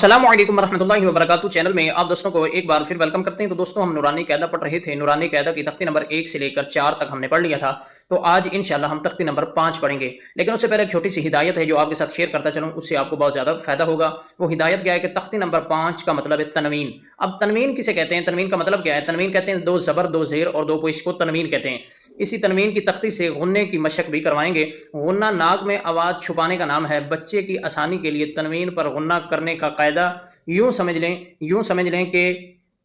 अस्सलामु अलैकुम वरहमतुल्लाहि वबरकातुहू। चैनल में आप दोस्तों को एक बार फिर वेलकम करते हैं। तो दोस्तों हम नूरानी कायदा पढ़ रहे थे। नूरानी कायदा की तख्ती नंबर 1 से लेकर 4 तक हमने पढ़ लिया था। तो आज इंशाल्लाह हम तख्ती नंबर 5 पढ़ेंगे। लेकिन उससे पहले एक छोटी सी हिदायत है जो आपके साथ शेयर करता चलूँ, उससे आपको बहुत ज़्यादा फायदा होगा। वो हिदायत क्या है कि तख्ती नंबर 5 का मतलब है तनवीन। अब तनवीन किसे कहते हैं, तनवीन का मतलब क्या है? तनवीन कहते हैं 2 ज़बर 2 ज़ेर और 2 पेश को तनवीन कहते हैं। इसी तनवीन की तख्ती से गुन्ने की मशक भी करवाएंगे। गुन्ना नाक में आवाज़ छुपाने का नाम है। बच्चे की आसानी के लिए तनवीन पर गुन्ना करने का कायदा यूं समझ लें कि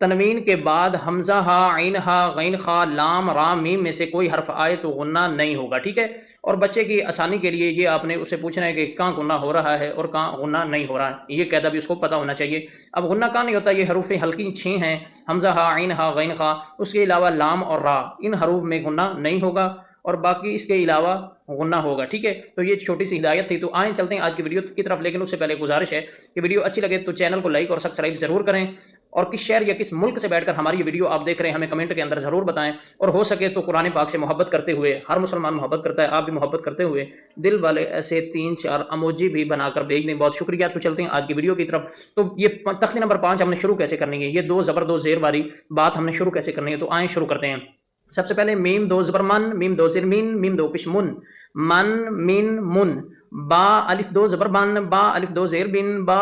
तनवीन के बाद हमजा हा, आइन हा, गैन खा, लाम, रा, मीम में से कोई हर्फ आए तो गुन्ना नहीं होगा। ठीक है। और बच्चे की आसानी के लिए ये आपने उससे पूछना है कि कहाँ गुन्ना हो रहा है और कहाँ गुन्ना नहीं हो रहा है। ये कायदा भी उसको पता होना चाहिए। अब गुन्ना कहाँ नहीं होता, ये हरूफ हल्की 6 हैं, हमजा हा, आइन हा, गैन खा। उसके अलावा लाम और रा, इन हरूफ में गुन्ना नहीं होगा और बाकी इसके अलावा गुन्ना होगा। ठीक है। तो ये छोटी सी हिदायत थी। तो आए चलते हैं आज की वीडियो की तरफ। लेकिन उससे पहले गुजारिश है कि वीडियो अच्छी लगे तो चैनल को लाइक और सब्सक्राइब जरूर करें। और किस शहर या किस मुल्क से बैठकर हमारी ये वीडियो आप देख रहे हैं हमें कमेंट के अंदर जरूर बताएं। और हो सके तो कुरान पाक से मोहब्बत करते हुए, हर मुसलमान मोहब्बत करता है, आप भी मोहब्बत करते हुए दिल वाले ऐसे 3-4 अमोजी भी बनाकर भेज दें। बहुत शुक्रिया। तो चलते हैं आज की वीडियो की तरफ। तो ये तख्ती नंबर 5 हमने शुरू कैसे करनी है, ये 2 ज़बर 2 ज़ेर वाली बात हमने शुरू कैसे करनी है। तो आए शुरू करते हैं। सबसे पहले मीम 2 ज़बर मन, मीम 2 ज़ेर मीन, मीम 2 पेश मुन, मन मिन मुन। बा अलिफ 2 ज़बर बन, बा अलिफ 2 ज़ेर बिन, बा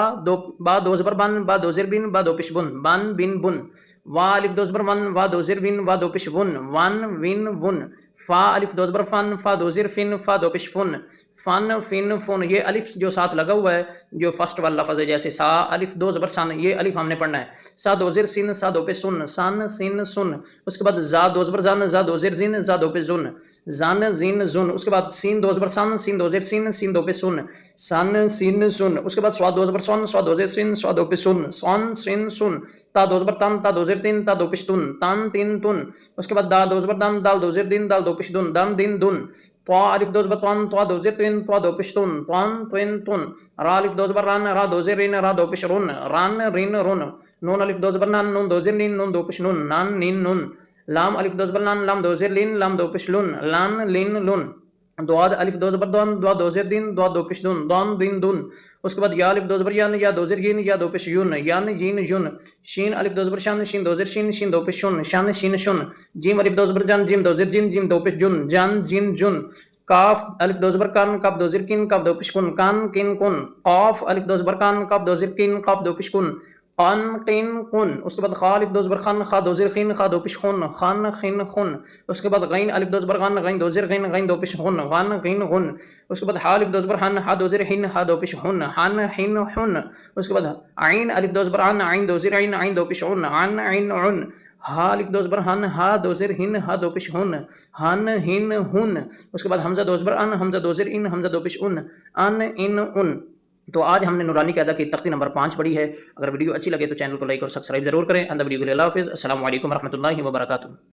2 ज़बर बन, बा 2 ज़ेर बिन, बा 2 पेश बुन, बन बिन बुन। वा अलिफ 2 ज़बर वन, वा 2 ज़ेर बिन, वा 2 पेश वुन, वन विन वुन। फा अलिफ 2 ज़बर फन, फा 2 ज़ेर फिन, फा 2 पेश फुन, फन फिन फुन। ये अलिफ जो साथ लगा हुआ है, जो फर्स्ट वाला लफ्ज़ है, जैसे सा अलिफ 2 ज़बर सन, ये अलिफ हमने पढ़ना है। सा 2 ज़ेर सिन, सा 2 पे सुन, सन सिन सुन। उसके बाद जा 2 ज़बर जन, जा 2 ज़ेर जिन, जा 2 पे जुन, जन जिन जुन। उसके बाद सीन 2 ज़बर सन, सीन 2 ज़ेर सिन, सीन 2 पे सुन, सन सिन सुन। उसके बाद स्वा 2 ज़बर सन, स्वा 2 ज़ेर सिन, स्वा 2 पे सुन, सन सिन सुन। ता 2 ज़बर तन, ता 2 ज़ेर तिन, ता 2 पेश तुन, तन तिन तुन। उसके बाद दा 2 ज़बर दन, दाल 2 ज़ेर दिन, दाल 2 पेश दुन, दन दिन दुन। त्वा अलिफ 2 ज़बर त्वन, त्वा 2 ज़ेर तिन, त्वा 2 पेश तुन, त्वन तिन तुन। रा अलिफ 2 ज़बर रन, रा 2 ज़ेर रिन, रा 2 पेश रुन, रन रिन रुन। नून अलिफ 2 ज़बर नन, नून 2 ज़ेर निन, नून 2 पेश नुन, नन निन नुन। लाम अलिफ 2 ज़बर लाम, लाम 2 ज़ेर लिन, लाम 2 पेश लुन, लन लिन लुन। द्वाद अलिफ 2 ज़बर द्वन, द्वा 2 ज़ेर दिन, द्वा 2 पेश दुन, दौन दिन दुन। उसके बाद या अलिफ 2 ज़बर यन, या 2 ज़ेर yin, या 2 पेश युन, यन यिन युन। शीन अलिफ 2 ज़बर शन, शीन 2 ज़ेर शिन, शीन 2 पेश शुन, शन शिन शुन। जीम अलिफ 2 ज़बर जन, जीम 2 ज़ेर जिन, जिम 2 पेश जुन, जन जिन जुन। काफ अलिफ 2 ज़बर कान, काफ 2 ज़ेर किन, काफ 2 पेश कुन, कान किन कुन। काफ अलिफ 2 ज़बर कान, काफ 2 ज़ेर किन, काफ 2 पेश कुन, कान किन कुन। उसके बाद खा अलिफ 2 ज़बर खन, खा 2 ज़ेर खिन, खा 2 पेश खुन, खन खिन खुन। उसके बाद गैन अलिफ 2 ज़बर गन, गैन 2 ज़ेर गैन, गैन 2 पेश हुन, गन गिन गुन। उसके बाद हा अलिफ 2 ज़बर हन, हा 2 ज़ेर हिन, हा 2 पेश हुन, हन हिन हुन। उसके बाद आइन अलिफ 2 ज़बर अन, आइन 2 ज़ेर आइन, आइन 2 पेश उन, अन आइन उन। हा अलिफ 2 ज़बर हन, हा 2 ज़ेर हिन, हा 2 पेश हुन, हन हिन हुन। उसके बाद हमजा 2 ज़बर अन, हमजा 2 ज़ेर इन, हमजा 2 पेश उन, अन इन उन। तो आज हमने नूरानी कायदा की तख्ती नंबर 5 पढ़ी है। अगर वीडियो अच्छी लगे तो चैनल को लाइक और सब्सक्राइब जरूर करें। अंदर वीडियो के लिए अल्लाह हाफिज़। अस्सलामु अलैकुम रहमतुल्लाहि व बरकातुहू।